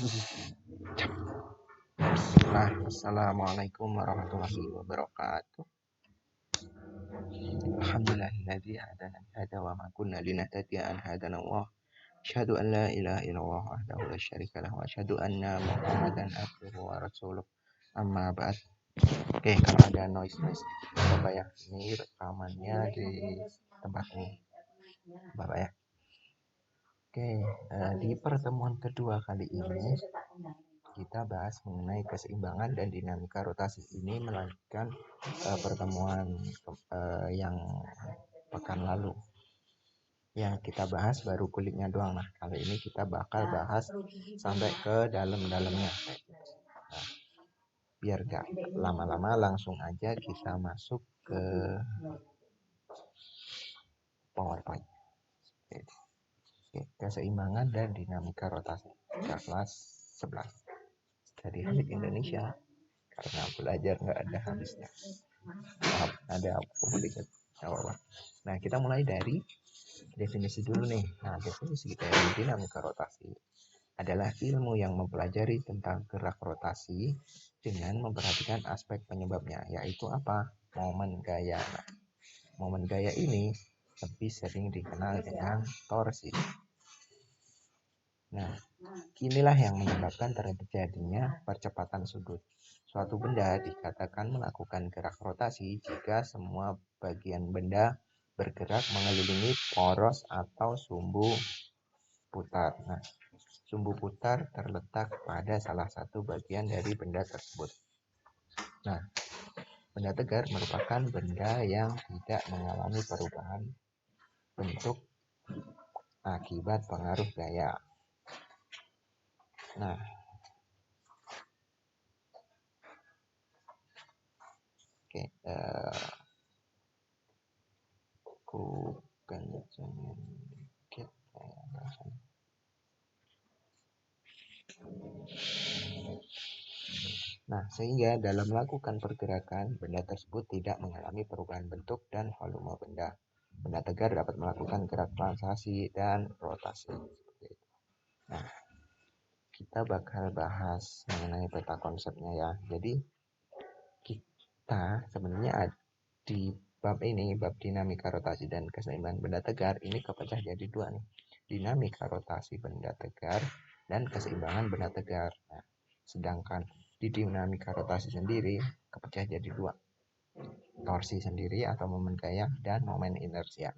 Bismillah. Assalamualaikum warahmatullahi wabarakatuh. Alhamdulillahilladzi hadana hada wa ma kunna linahtadiya an hadana Allah. Asyhadu an la ilaha illallah wahdahu la syarika lahu wa asyhadu anna Muhammadan abduhu wa rasuluh. Amma ba'd. Oke, kalau ada noise Bapak ya. Ini rekamannya di tempat ini. Bapak ya. Oke, di pertemuan kedua kali ini kita bahas mengenai keseimbangan dan dinamika rotasi. Ini melanjutkan pertemuan yang pekan lalu. Yang kita bahas baru kulitnya doang. Nah, kali ini kita bakal bahas sampai ke dalam-dalamnya. Nah, biar gak lama-lama langsung aja kita masuk ke PowerPoint. Oke, keseimbangan dan dinamika rotasi. Kelas 11. Dari Habib Indonesia. Karena belajar nggak ada habisnya. Ada publikasi. Nah, kita mulai dari definisi dulu nih. Nah, definisi dari dinamika rotasi adalah ilmu yang mempelajari tentang gerak rotasi dengan memperhatikan aspek penyebabnya, yaitu apa? Momen gaya. Nah, momen gaya ini lebih sering dikenal dengan torsi. Nah, inilah yang menyebabkan terjadinya percepatan sudut. Suatu benda dikatakan melakukan gerak rotasi jika semua bagian benda bergerak mengelilingi poros atau sumbu putar. Nah, sumbu putar terletak pada salah satu bagian dari benda tersebut. Nah, benda tegar merupakan benda yang tidak mengalami perubahan bentuk akibat pengaruh gaya. Nah, oke, aku kencengin dikit. Nah, sehingga dalam melakukan pergerakan, benda tersebut tidak mengalami perubahan bentuk dan volume benda. Benda tegar dapat melakukan gerak translasi dan rotasi. Nah, kita bakal bahas mengenai peta konsepnya ya. Jadi, kita sebenarnya di bab ini, bab dinamika rotasi dan keseimbangan benda tegar, ini kepecah jadi dua nih. Dinamika rotasi benda tegar dan keseimbangan benda tegar. Nah, sedangkan di dinamika rotasi sendiri kepecah jadi dua. Torsi sendiri atau momen gaya dan momen inersia.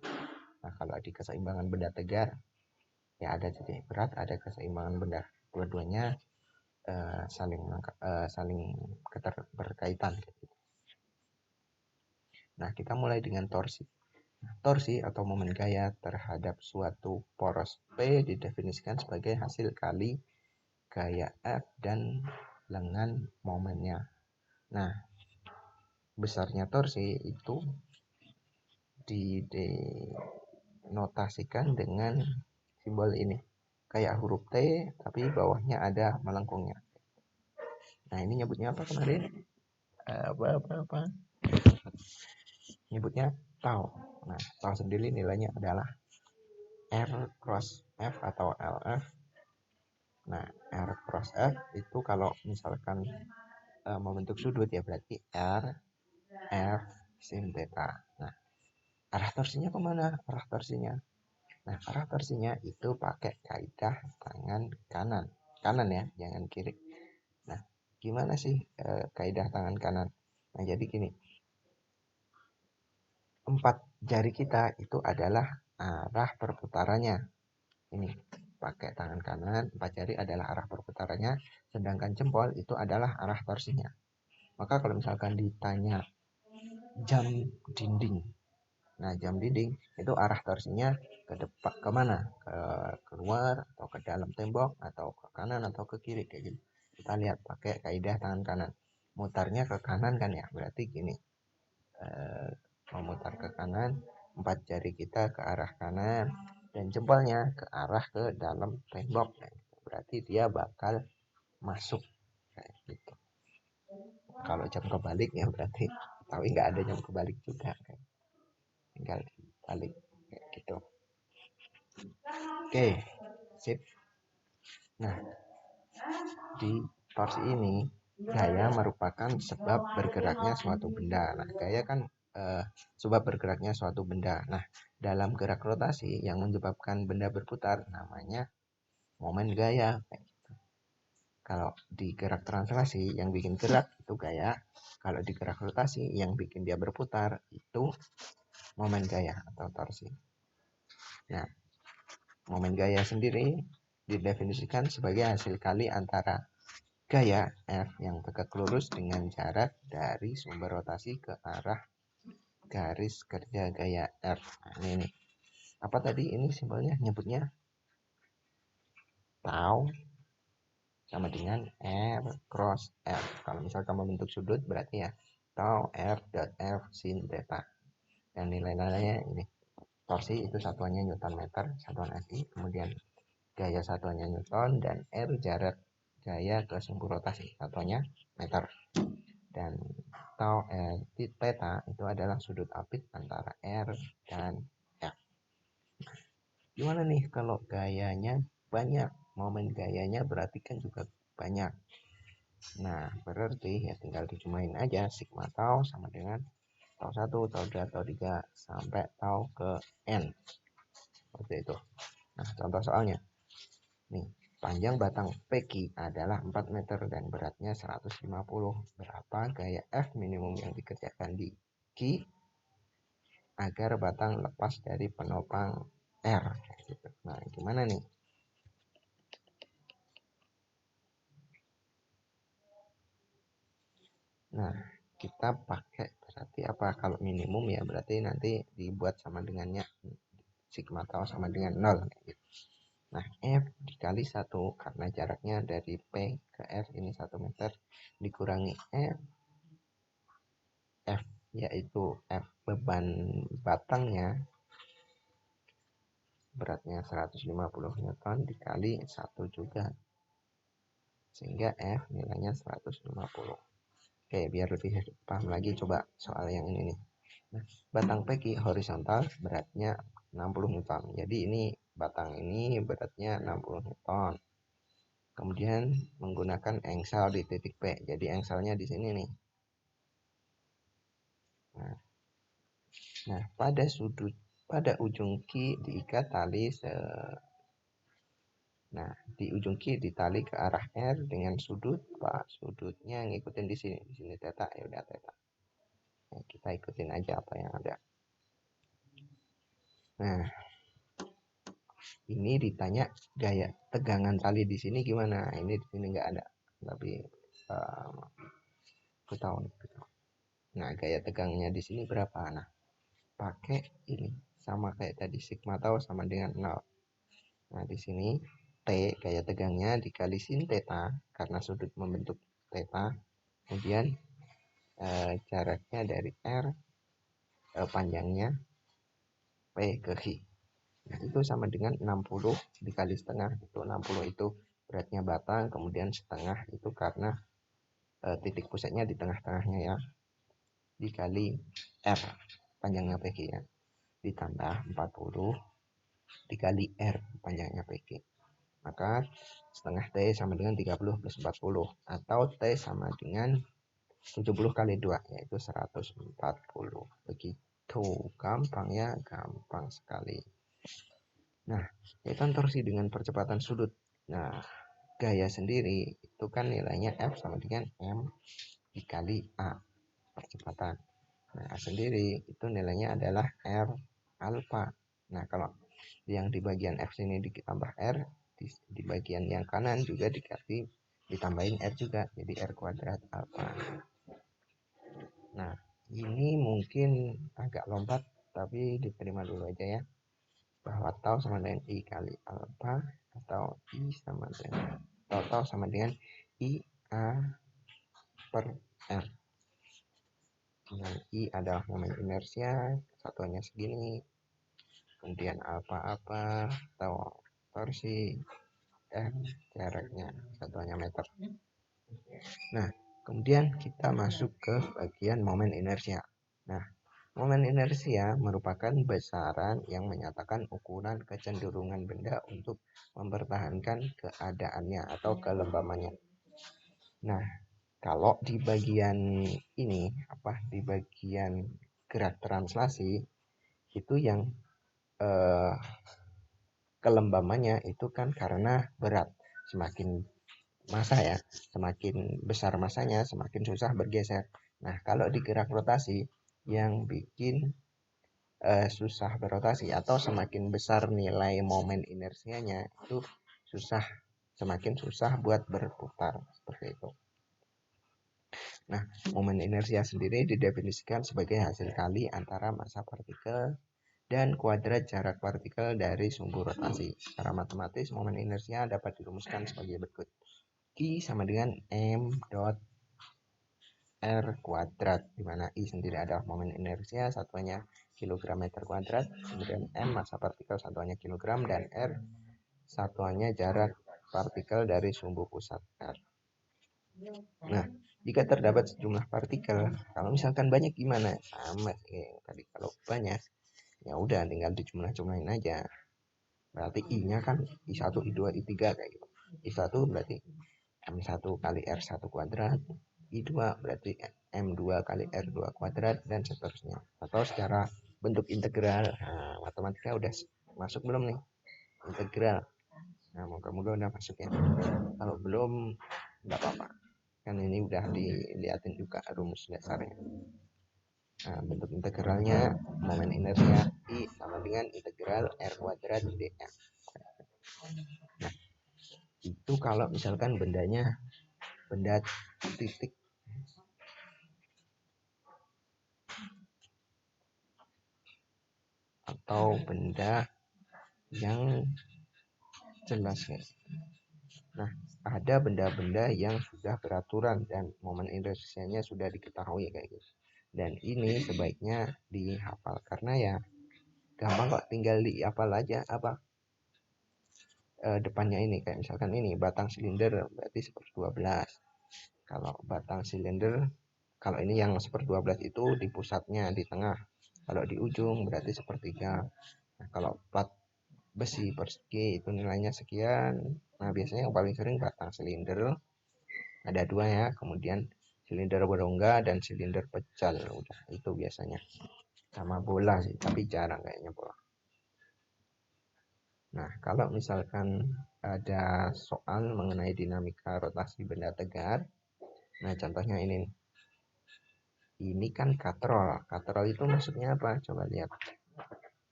Nah, kalau di keseimbangan benda tegar ya ada titik berat, ada keseimbangan benda. Dua-duanya saling berkaitan. Nah, kita mulai dengan torsi. Torsi atau momen gaya terhadap suatu poros P didefinisikan sebagai hasil kali gaya F dan lengan momennya. Nah, besarnya torsi itu dinotasikan dengan simbol ini. Kayak huruf T tapi bawahnya ada melengkungnya. Nah, ini nyebutnya apa kemarin? Apa? Nyebutnya tau. Nah, tau sendiri nilainya adalah R cross F atau LF. Nah, R cross F itu kalau misalkan membentuk sudut ya berarti R F sin theta. Nah, arah torsinya kemana? Arah torsinya itu pakai kaidah tangan kanan. Kanan ya, jangan kiri. Nah, gimana sih kaidah tangan kanan? Nah, jadi gini. 4 jari kita itu adalah arah perputarannya. Ini pakai tangan kanan, 4 jari adalah arah perputarannya, sedangkan jempol itu adalah arah torsinya. Maka kalau misalkan ditanya jam dinding, nah jam dinding itu arah torsinya ke depan, kemana? Ke keluar atau ke dalam tembok atau ke kanan atau ke kiri kayak gitu. Kita lihat pakai kaidah tangan kanan. Mutarnya ke kanan kan ya, berarti gini. Memutar ke kanan, 4 jari kita ke arah kanan dan jempolnya ke arah ke dalam tembok. Nah, berarti dia bakal masuk kayak gitu. Kalau jam kebalik ya berarti, tapi nggak ada jam kebalik juga kan. Tinggal dibalik kayak gitu. Oke, sip. Nah, di torsi ini, gaya merupakan sebab bergeraknya suatu benda. Nah, gaya kan sebab bergeraknya suatu benda. Nah, dalam gerak rotasi yang menyebabkan benda berputar namanya momen gaya. Kalau di gerak translasi yang bikin gerak itu gaya. Kalau di gerak rotasi yang bikin dia berputar itu momen gaya atau torsi. Nah, momen gaya sendiri didefinisikan sebagai hasil kali antara gaya F yang tegak lurus dengan jarak dari sumber rotasi ke arah garis kerja gaya R. Nah, ini. Apa tadi ini simbolnya nyebutnya tau sama dengan R cross F. Kalau misalkan membentuk sudut berarti ya tau R dot F sin theta. Dan nilai-nilainya ini. Torsi itu satuannya Newton meter, satuan SI. Kemudian gaya satuannya Newton dan R jarak gaya ke sumber rotasi, satuannya meter. Dan tau theta itu adalah sudut apit antara R dan F. Gimana nih kalau gayanya banyak? Momen gayanya berarti kan juga banyak. Nah, berarti ya tinggal dicumain aja sigma tau sama dengan tau 1, tau 2, tau 3 sampai tau ke N. Seperti itu. Nah, contoh soalnya. Nih, panjang batang PQ adalah 4 meter dan beratnya 150. Berapa gaya F minimum yang dikerjakan di Q agar batang lepas dari penopang R? Gitu. Nah, gimana nih? Nah, kita pakai berarti apa? Kalau minimum ya berarti nanti dibuat sama dengannya sigma tau sama dengan 0. Gitu. Nah, F dikali 1 karena jaraknya dari P ke R ini 1 meter dikurangi F yaitu F beban batangnya beratnya 150 Newton dikali 1 juga. Sehingga F nilainya 150. Oke, biar lebih paham lagi coba soal yang ini nih. Nah, batang PQ horizontal beratnya 60 Newton. Jadi ini batang ini beratnya 60 Newton. Kemudian menggunakan engsel di titik P. Jadi engselnya di sini nih. Nah, pada ujung Q diikat tali Nah, di ujung Q ditali ke arah R dengan sudut Pak. Sudutnya ngikutin di sini. Di sini theta, ya udah theta. Nah, kita ikutin aja apa yang ada. Nah, ini ditanya gaya tegangan tali di sini gimana? Ini di sini nggak ada. Tapi aku tahu nih. Nah, gaya tegangnya di sini berapa? Nah, pakai ini sama kayak tadi sigma tau sama dengan 0. Nah, di sini T gaya tegangnya dikali sin theta karena sudut membentuk theta. Kemudian jaraknya dari R panjangnya P ke Q. Nah, itu sama dengan 60 dikali setengah. Itu 60 itu beratnya batang, kemudian setengah itu karena titik pusatnya di tengah-tengahnya ya. Dikali R panjangnya PQ ya. Ditambah 40 dikali R panjangnya PQ. Maka setengah T sama dengan 30 plus 40 atau T sama dengan 70 kali 2 yaitu 140. Begitu gampangnya, gampang sekali. Nah, kaitan torsi dengan percepatan sudut. Nah, gaya sendiri itu kan nilainya F sama dengan M dikali A percepatan. Nah, A sendiri itu nilainya adalah R alfa. Nah, kalau yang di bagian F sini ditambah R, di bagian yang kanan juga ditambahin R juga, jadi R kuadrat alfa. Nah, ini mungkin agak lompat, tapi diterima dulu aja ya. Bahwa tau sama dengan I kali alfa atau I sama dengan tau sama dengan I A per R. Dengan I adalah momen inersia, satuannya segini. Kemudian alfa apa atau torsi M jaraknya satuannya meter. Nah, kemudian kita masuk ke bagian momen inersia. Nah, momen inersia merupakan besaran yang menyatakan ukuran kecenderungan benda untuk mempertahankan keadaannya atau kelembamannya. Nah, kalau di bagian ini di bagian gerak translasi itu yang eh, kelembamannya itu kan karena berat. Semakin massa ya, semakin besar massanya semakin susah bergeser. Nah, kalau di gerak rotasi yang bikin susah berotasi atau semakin besar nilai momen inersianya itu semakin susah buat berputar seperti itu. Nah, momen inersia sendiri didefinisikan sebagai hasil kali antara massa partikel dan kuadrat jarak partikel dari sumbu rotasi. Secara matematis, momen inersia dapat dirumuskan sebagai berikut. I sama dengan M dot R kuadrat, di mana I sendiri adalah momen inersia, satuannya kilogram meter kuadrat, kemudian M massa partikel, satuannya kilogram, dan R satuannya jarak partikel dari sumbu pusat R. Nah, jika terdapat sejumlah partikel, kalau misalkan banyak gimana? Sama kayak tadi, kalau banyak ya udah tinggal dijumlah-jumlahin aja. Berarti I-nya kan I1, I2, I3 kayak gitu. I1 berarti M1 kali R1 kuadrat, I2 berarti M2 kali R2 kuadrat, dan seterusnya. Atau secara bentuk integral. Nah, matematika udah masuk belum nih? Integral. Nah, moga-moga udah masuk ya. Kalau belum, nggak apa-apa. Kan ini udah dilihatin juga rumus dasarnya. Nah, bentuk integralnya momen inersia I sama dengan integral R kuadrat dx. Nah, itu kalau misalkan benda titik atau benda yang jelas ya. Nah, ada benda-benda yang sudah beraturan dan momen inersianya sudah diketahui kayak gitu. Dan ini sebaiknya dihafal karena ya gampang kok, tinggal dihafal aja depannya ini, kayak misalkan ini batang silinder berarti 1/12. Kalau batang silinder, kalau ini yang 1/12 itu di pusatnya di tengah, kalau di ujung berarti 1/3. Nah, kalau plat besi persegi itu nilainya sekian. Nah, biasanya yang paling sering batang silinder ada dua ya, kemudian silinder berongga dan silinder pecal, udah itu biasanya. Sama bola sih, tapi jarang kayaknya bola. Nah, kalau misalkan ada soal mengenai dinamika rotasi benda tegar, nah contohnya ini. Ini kan katrol. Katrol itu maksudnya apa? Coba lihat.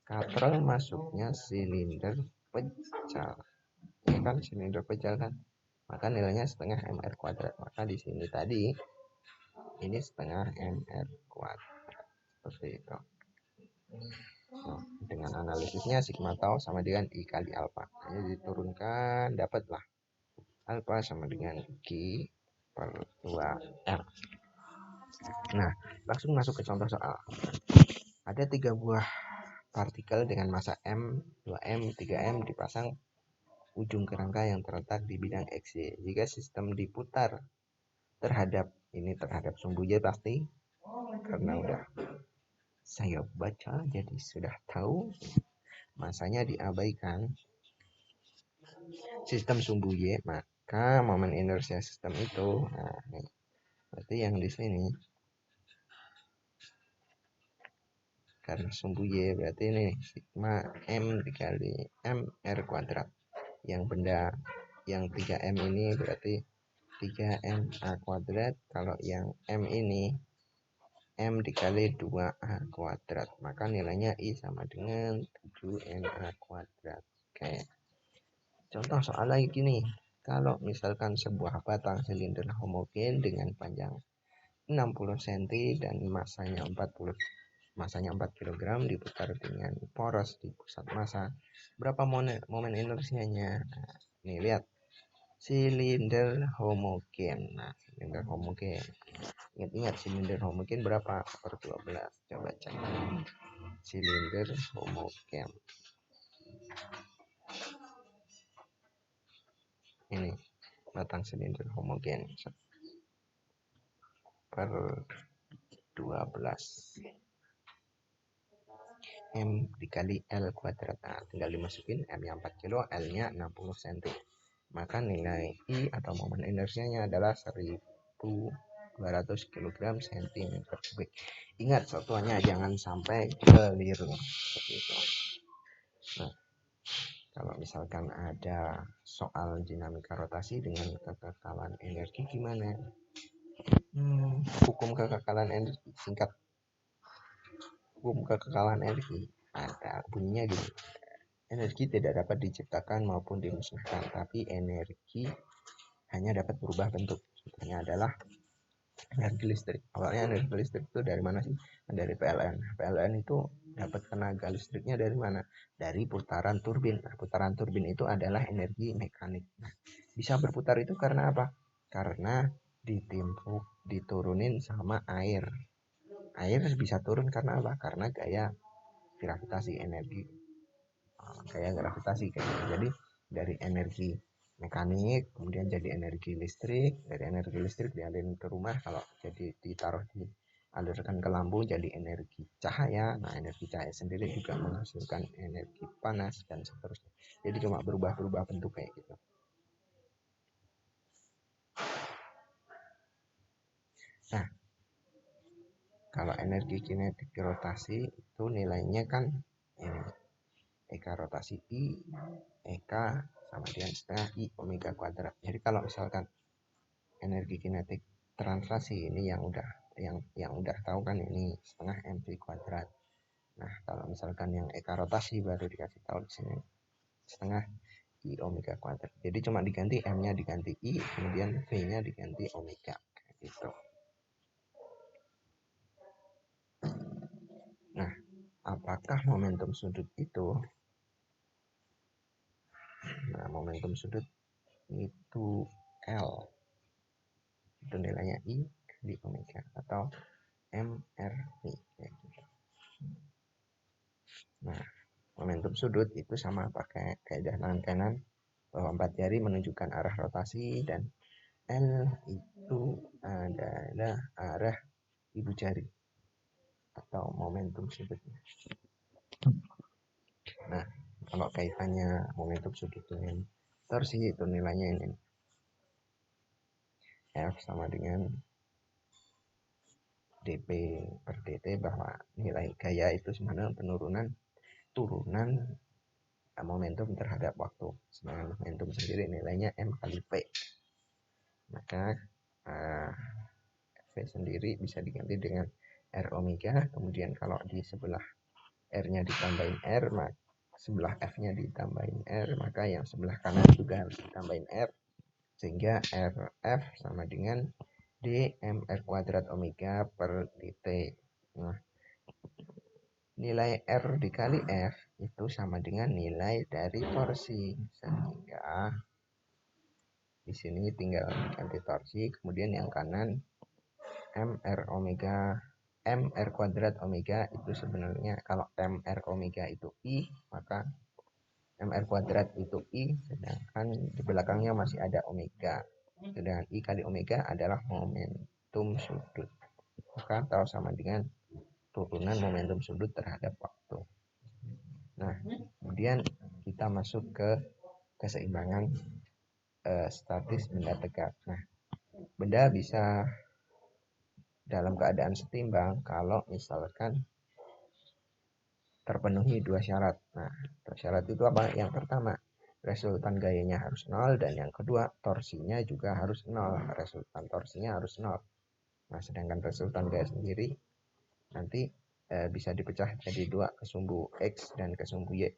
Katrol masuknya silinder pecal. Ini kan silinder pecal kan? Maka nilainya setengah mr kuadrat. Maka di sini tadi ini setengah mr kuadrat. Seperti itu. Nah, dengan analisisnya sigma tau sama dengan I kali alfa. Ini diturunkan, dapatlah alfa sama dengan Q per 2R. Nah, langsung masuk ke contoh soal. Ada 3 buah partikel dengan massa M, 2M, 3M dipasang ujung kerangka yang terletak di bidang XY. Jika sistem diputar terhadap sumbu Y pasti, karena udah saya baca jadi sudah tahu. Masanya diabaikan sistem sumbu Y, maka momen inersia sistem itu, nah nih, berarti yang di sini karena sumbu Y berarti ini sigma M dikali M R kuadrat. Yang benda yang 3M ini berarti 3MA kuadrat. Kalau yang M ini M dikali 2A kuadrat, maka nilainya I sama dengan 7MA kuadrat. Oke. Contoh soal lagi gini. Kalau misalkan sebuah batang silinder homogen dengan panjang 60 cm dan masanya 4 kg diputar dengan poros di pusat massa, berapa momen inersianya? Nah, nih lihat. Silinder homogen. Nah, silinder homogen. Ingat-ingat silinder homogen berapa? Per 12. Coba cek. Silinder homogen. Ini batang silinder homogen per 12. M dikali L kuadrat. Nah, tinggal dimasukin M nya 4 kilo, L nya 60 cm. maka nilai I atau momen inersianya adalah 1200 kg cm kubik. Ingat satuannya jangan sampai keliru. Gitu. Nah, kalau misalkan ada soal dinamika rotasi dengan kekekalan energi gimana? Hukum kekekalan energi singkat. Hukum kekekalan energi ada bunyinya gini. Energi tidak dapat diciptakan maupun dimusnahkan, tapi energi hanya dapat berubah bentuk. Contohnya adalah energi listrik. Awalnya energi listrik itu dari mana sih? Dari PLN. PLN itu dapat tenaga listriknya dari mana? Dari putaran turbin. Nah, putaran turbin itu adalah energi mekanik. Nah, bisa berputar itu karena apa? Karena diturunin sama air. Air bisa turun karena apa? Karena gaya gravitasi energi. Gaya gravitasi kayak gitu. Jadi dari energi mekanik kemudian jadi energi listrik, dari energi listrik dialirin ke rumah, kalau jadi ditaruh dialirkan ke lampu jadi energi cahaya. Nah, energi cahaya sendiri juga menghasilkan energi panas dan seterusnya. Jadi cuma berubah-ubah bentuk kayak gitu. Nah, kalau energi kinetik rotasi itu nilainya kan ini Eka rotasi I, Eka sama dengan setengah I omega kuadrat. Jadi kalau misalkan energi kinetik translasi ini yang udah tahu kan ini setengah mv kuadrat. Nah, kalau misalkan yang eka rotasi baru dikasih tahu di sini setengah I omega kuadrat. Jadi cuma diganti M-nya diganti I, kemudian V-nya diganti omega gitu. Nah, apakah momentum sudut itu? Nah, momentum sudut itu L. Itu nilainya I di omega atau MRI kayak gitu. Nah, momentum sudut itu sama pakai kaidah tangan kanan bahwa 4 jari menunjukkan arah rotasi dan L itu adalah arah ibu jari atau momentum sudutnya. Nah, kalau kaitannya momentum sudut dengan torsi itu nilainya ini. F sama dengan dP per dt, bahwa nilai gaya itu sebenarnya turunan momentum terhadap waktu. Sedangkan momentum sendiri nilainya M kali P. Maka V sendiri bisa diganti dengan R omega. Kemudian kalau di sebelah R-nya ditambahin R, maka sebelah F-nya ditambahin R, maka yang sebelah kanan juga harus ditambahin R. Sehingga RF sama dengan dmr kuadrat omega per dt. Nah, nilai R dikali F itu sama dengan nilai dari torsi. Sehingga di sini tinggal ganti torsi, kemudian yang kanan mr omega mr kuadrat omega itu sebenarnya kalau mr omega itu I, maka mr kuadrat itu I, sedangkan di belakangnya masih ada omega. Sedangkan I kali omega adalah momentum sudut. Maka tahu sama dengan turunan momentum sudut terhadap waktu. Nah, kemudian kita masuk ke keseimbangan statis benda tegak. Nah, benda bisa dalam keadaan setimbang kalau misalkan terpenuhi dua syarat. Nah, syarat itu apa? Yang pertama, resultan gayanya harus 0, dan yang kedua, torsinya juga harus 0. Resultan torsinya harus 0. Nah, sedangkan resultan gaya sendiri nanti bisa dipecah jadi dua, kesumbu X dan kesumbu Y.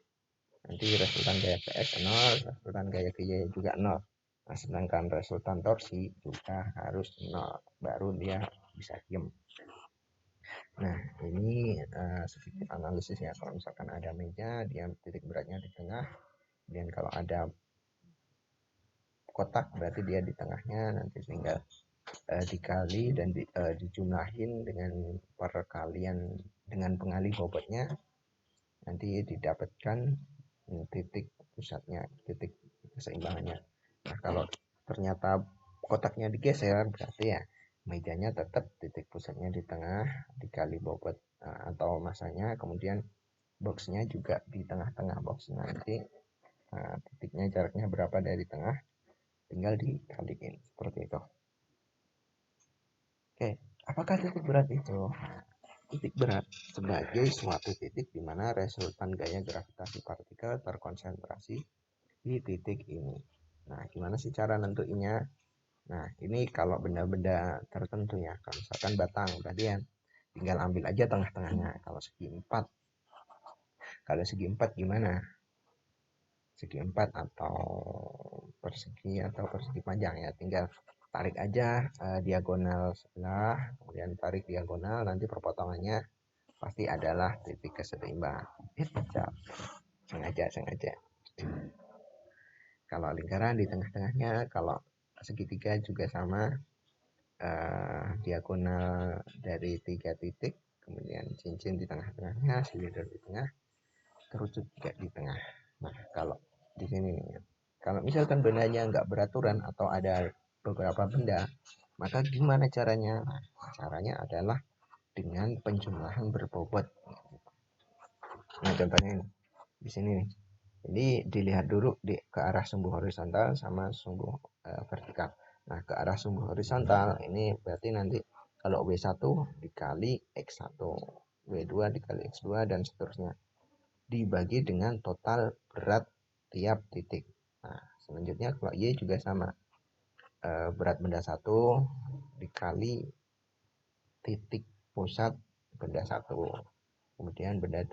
Nanti resultan gaya ke X 0, resultan gaya ke Y juga 0. Nah, sedangkan resultan torsi juga harus 0, baru dia bisa diem. Nah, ini sedikit analisis ya. Kalau misalkan ada meja, dia titik beratnya di tengah. Dan kalau ada kotak, berarti dia di tengahnya. Nanti tinggal dikali dan dijumlahin dengan perkalian dengan pengali bobotnya. Nanti didapatkan titik pusatnya, titik keseimbangannya. Nah, kalau ternyata kotaknya digeser, berarti ya mejanya tetap titik pusatnya di tengah dikali bobot atau masanya, kemudian boxnya juga di tengah-tengah box. Nanti titiknya jaraknya berapa dari tengah, tinggal dikaliin seperti itu. Oke, apakah titik berat itu? Titik berat sebagai suatu titik di mana resultan gaya gravitasi partikel terkonsentrasi di titik ini. Nah, gimana sih cara nentuinnya? Nah, ini kalau benda-benda tertentu ya, kalau misalkan batang, berarti ya tinggal ambil aja tengah-tengahnya. Kalau segi empat gimana? Segi empat atau persegi panjang ya, tinggal tarik aja diagonal sebelah, kemudian tarik diagonal, nanti perpotongannya pasti adalah titik keseimbangan. Sengaja. Kalau lingkaran di tengah-tengahnya, kalau segitiga juga sama, diagonal dari 3 titik, kemudian cincin di tengah-tengahnya, silinder di tengah, kerucut juga di tengah. Nah, kalau di sini nih, kalau misalkan bendanya nggak beraturan atau ada beberapa benda, maka gimana caranya? Nah, caranya adalah dengan penjumlahan berbobot. Nah, contohnya ini di sini nih. Jadi dilihat dulu ke arah sumbu horizontal sama sumbu vertikal. Nah, ke arah sumbu horizontal ini berarti nanti kalau W1 dikali X1, W2 dikali X2 dan seterusnya. Dibagi dengan total berat tiap titik. Nah, selanjutnya kalau Y juga sama. Berat benda 1 dikali titik pusat benda 1. Kemudian berat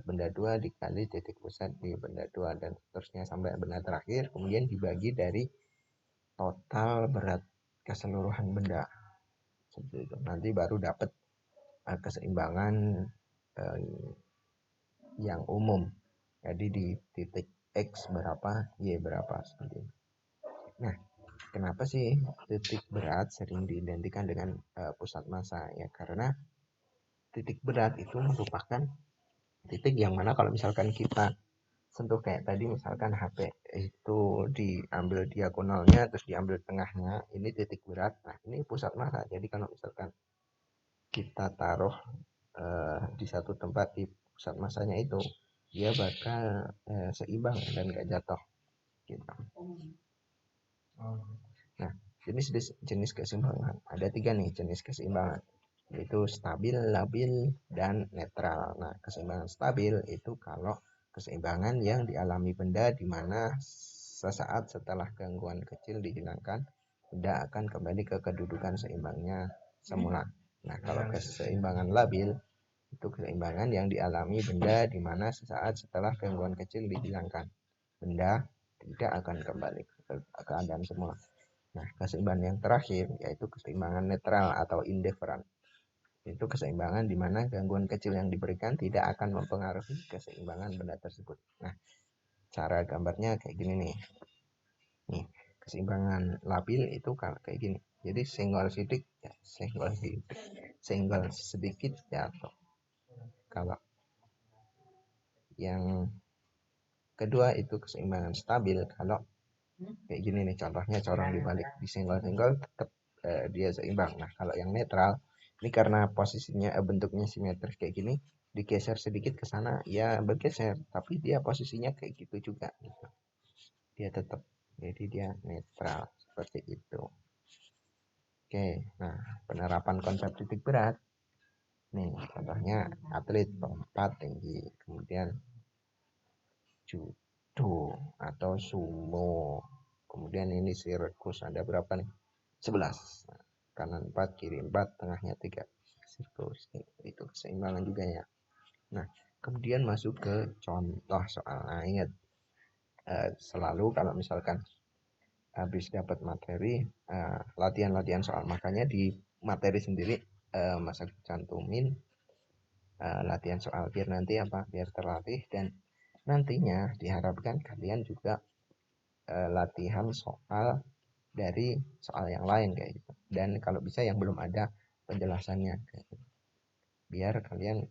benda 2 dikali titik pusat di benda 2 dan seterusnya sampai benda terakhir, kemudian dibagi dari total berat keseluruhan benda. Seperti itu. Nanti baru dapat keseimbangan yang umum. Jadi di titik X berapa, Y berapa seperti itu. Nah, kenapa sih titik berat sering diidentikan dengan pusat massa? Ya karena titik berat itu merupakan titik yang mana kalau misalkan kita sentuh kayak tadi, misalkan HP itu diambil diagonalnya terus diambil tengahnya, ini titik berat. Nah, ini pusat massa. Jadi kalau misalkan kita taruh di satu tempat di pusat massanya itu, dia bakal seimbang dan gak jatuh gitu. Nah, jenis keseimbangan ada 3 nih jenis keseimbangan, yaitu stabil, labil, dan netral. Nah, keseimbangan stabil itu kalau keseimbangan yang dialami benda di mana sesaat setelah gangguan kecil dihilangkan, benda akan kembali ke kedudukan seimbangnya semula. Nah, kalau keseimbangan labil itu keseimbangan yang dialami benda di mana sesaat setelah gangguan kecil dihilangkan, benda tidak akan kembali ke keadaan semula. Nah, keseimbangan yang terakhir yaitu keseimbangan netral atau indifferent. Itu keseimbangan di mana gangguan kecil yang diberikan tidak akan mempengaruhi keseimbangan benda tersebut. Nah, cara gambarnya kayak gini nih. Nih, keseimbangan labil itu kayak gini. Jadi senggol sedikit jatuh. Kalau yang kedua itu keseimbangan stabil, kalau kayak gini nih contohnya, corong dibalik, disenggol-senggol tetap dia seimbang. Nah, kalau yang netral ini karena posisinya bentuknya simetris kayak gini, digeser sedikit ke sana ya bergeser, tapi dia posisinya kayak gitu juga gitu. Dia tetap, jadi dia netral seperti itu. Oke, nah penerapan konsep titik berat nih, contohnya atlet lompat tinggi, kemudian judo atau sumo, kemudian ini sirkus, ada berapa nih? 11. Nah, kanan 4, kiri 4, tengahnya 3. Sirkus itu keseimbangan juga ya. Nah, kemudian masuk ke contoh soal. Nah, ingat selalu kalau misalkan habis dapat materi, latihan-latihan soal, makanya di materi sendiri Mas cantumin latihan soal biar nanti biar terlatih, dan nantinya diharapkan kalian juga latihan soal dari soal yang lain kayak gitu, dan kalau bisa yang belum ada penjelasannya kayak gitu. Biar kalian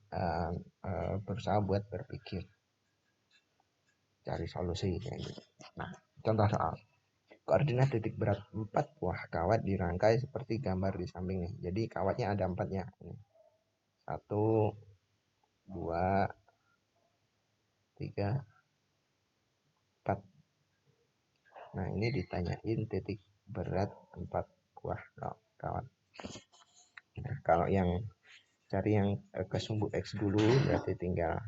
berusaha buat berpikir, cari solusi kayak gitu. Nah, contoh soal koordinat titik berat 4 buah kawat dirangkai seperti gambar di samping nih. Jadi kawatnya ada 4-nya. 1, 2, 3, 4. Nah, ini ditanyain titik berat 4 buah kawan. Nah, kalau yang cari yang ke sumbu X dulu berarti tinggal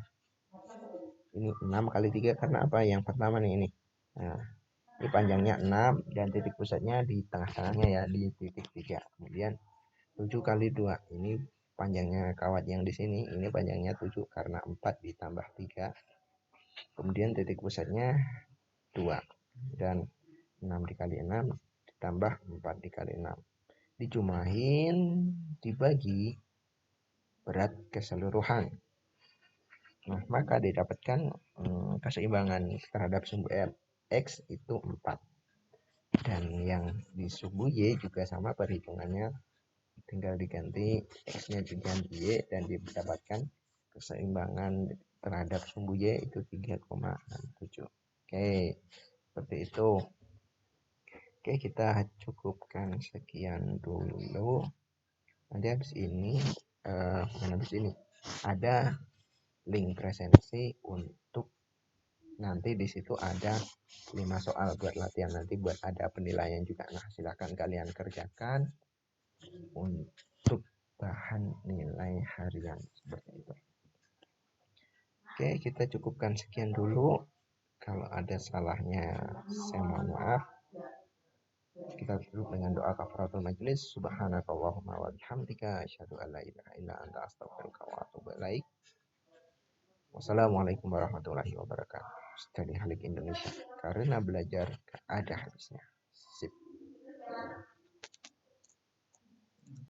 ini 6 kali 3 karena apa? Yang pertama nih ini. Nah, ini panjangnya 6 dan titik pusatnya di tengah-tengahnya ya di titik 3. Kemudian 7 kali 2 ini panjangnya kawat yang di sini. Ini panjangnya 7 karena 4 ditambah 3. Kemudian titik pusatnya 2 dan 6 dikali 6 ditambah 4 dikali 6. Dijumlahin dibagi berat keseluruhan. Nah, maka didapatkan keseimbangan terhadap sumbu X itu 4. Dan yang di sumbu Y juga sama perhitungannya, tinggal diganti X-nya diganti Y dan didapatkan keseimbangan terhadap sumbu Y itu 3,67. Oke, seperti itu. Oke, kita cukupkan sekian dulu. Nanti habis ini ada link presensi untuk nanti di situ ada 5 soal buat latihan nanti buat ada penilaian juga. Nah, silakan kalian kerjakan untuk bahan nilai harian seperti itu. Oke, kita cukupkan sekian dulu. Kalau ada salahnya saya mohon maaf. Kita tutup dengan doa kafaratul majelis. Subhanakallahumma wa bihamdika asyhadu an la ilaha illa anta astaghfiruka wa atubu ilaik. Wassalamualaikum warahmatullahi wabarakatuh. Study Halik Indonesia karena belajar ada habisnya. Sip.